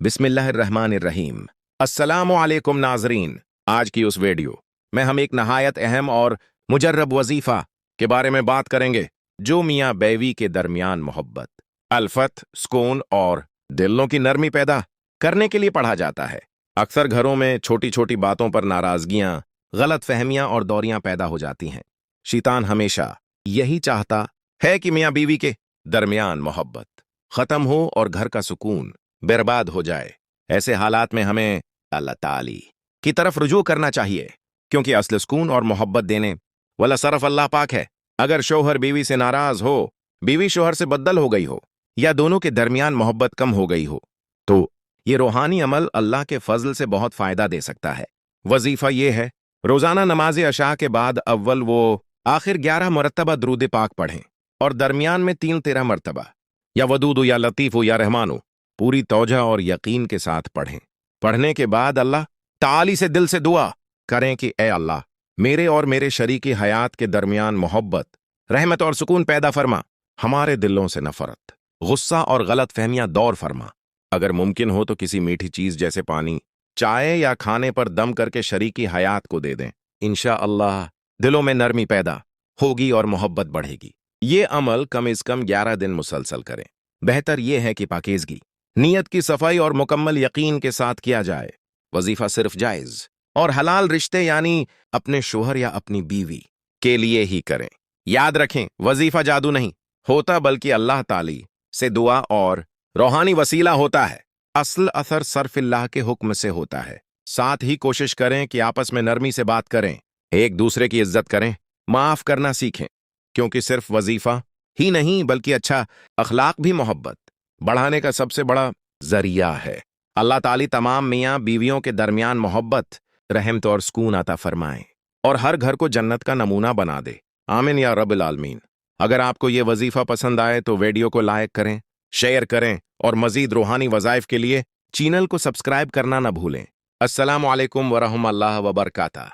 बिस्मिल्लाहिर्रहमानिर्रहीम। अस्सलामु अलैकुम नाजरीन। आज की उस वीडियो में हम एक नहायत अहम और मुजर्रब वजीफा के बारे में बात करेंगे जो मियाँ बीवी के दरमियान मोहब्बत, अल्फत, सुकून और दिलों की नरमी पैदा करने के लिए पढ़ा जाता है। अक्सर घरों में छोटी छोटी बातों पर नाराजगियां, गलत फहमियां और दौरियां पैदा हो जाती हैं। शैतान हमेशा यही चाहता है कि मियाँ बीवी के दरमियान मोहब्बत खत्म हो और घर का सुकून बर्बाद हो जाए। ऐसे हालात में हमें अल्लाह ताली की तरफ रुजू करना चाहिए, क्योंकि असल सुकून और मोहब्बत देने वाला सरफ अल्लाह पाक है। अगर शौहर बीवी से नाराज हो, बीवी शौहर से बदल हो गई हो, या दोनों के दरमियान मोहब्बत कम हो गई हो, तो ये रूहानी अमल अल्लाह के फजल से बहुत फायदा दे सकता है। वजीफा ये है, रोजाना नमाज अशा के बाद अव्वल वो आखिर 11 मरतबा दरूद पाक पढ़ें और दरमियान में 13 मरतबा या वदूद या लतीफ या रहमानो पूरी तौजा और यकीन के साथ पढ़ें। पढ़ने के बाद अल्लाह ताली से दिल से दुआ करें कि ए अल्लाह, मेरे और मेरे शरीकी हयात के दरमियान मोहब्बत, रहमत और सुकून पैदा फरमा। हमारे दिलों से नफरत, गुस्सा और गलत फहमियां दूर फरमा। अगर मुमकिन हो तो किसी मीठी चीज जैसे पानी, चाय या खाने पर दम करके शरीकी हयात को दे दें। इंशाअल्लाह दिलों में नरमी पैदा होगी और मोहब्बत बढ़ेगी। ये अमल कम से कम 11 दिन मुसलसल करें। बेहतर यह है कि पाकीज़गी, नीयत की सफाई और मुकम्मल यकीन के साथ किया जाए। वजीफा सिर्फ जायज और हलाल रिश्ते यानी अपने शोहर या अपनी बीवी के लिए ही करें। याद रखें, वजीफा जादू नहीं होता, बल्कि अल्लाह ताली से दुआ और रूहानी वसीला होता है। असल असर सर्फिल्लाह के हुक्म से होता है। साथ ही कोशिश करें कि आपस में नरमी से बात करें, एक दूसरे की इज्जत करें, माफ करना सीखें, क्योंकि सिर्फ वजीफा ही नहीं बल्कि अच्छा अखलाक भी मोहब्बत बढ़ाने का सबसे बड़ा जरिया है। अल्लाह ताली तमाम मियाँ बीवियों के दरमियान मोहब्बत, रहमत और सुकून अता फरमाए और हर घर को जन्नत का नमूना बना दे। आमीन या रब्बिल आलमीन। अगर आपको ये वजीफा पसंद आए तो वीडियो को लाइक करें, शेयर करें और मजीद रूहानी वज़ाइफ के लिए चैनल को सब्सक्राइब करना न भूलें। अस्सलामु अलैकुम वरहमतुल्लाहि वबरकातुहू।